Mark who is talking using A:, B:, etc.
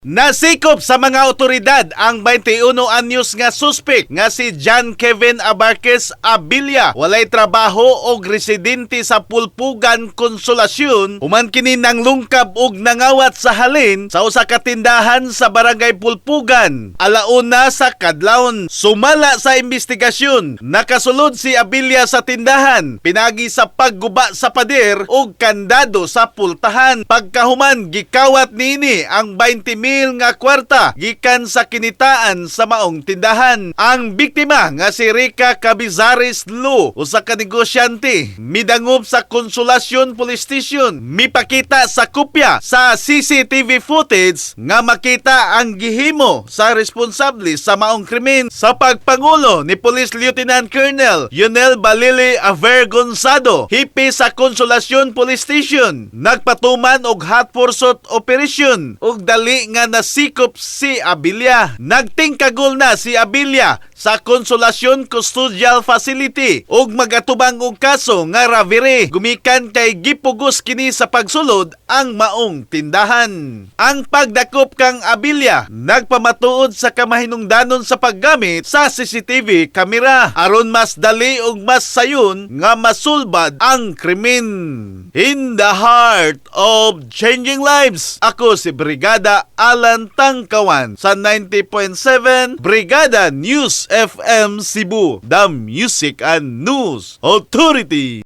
A: Nasikop sa mga otoridad ang 21 anyos nga suspek nga si John Kevin Abarquez Abilia. Walay trabaho og residente sa Pulpugan, Konsolasyon. Human kini nang lungkab og nangawat sa halin sa usa ka tindahan sa barangay Pulpugan. Alauna sa kadlawon. Sumala sa investigasyon, nakasulod si Abilia sa tindahan. Pinagi sa pagguba sa pader og kandado sa pultahan. Pagkahuman gikawat nini ang 20,000 nga kwarta gikan sa kinitaan sa maong tindahan. Ang biktima nga si Rica Cabizares Lu, usa ka negosyante, midangob sa Konsolasyon Police Station. Mipakita sa kopya sa CCTV footage nga makita ang gihimo sa responsable sa maong krimen sa pagpangulo ni Police Lieutenant Colonel Yonel Balili Avergonzado, hipi sa Konsolasyon Police Station. Nagpatuman og hot pursuit operation og dali nga nasikop si Abilia. Nagtingkagol na si Abilia sa Konsolasyon Custodial Facility ug magatubang og kaso nga robbery gumikan kay gipugos kini sa pagsulod ang maong tindahan. Ang pagdakop kang Abilia nagpamatuod sa kamahinungdanon sa paggamit sa CCTV kamera aron mas dali ug mas sayon nga masulbad ang krimen. In the heart of changing lives, ako si Brigada Alan Tangkawan sa 90.7 Brigada News FM Cebu, the Music and News Authority.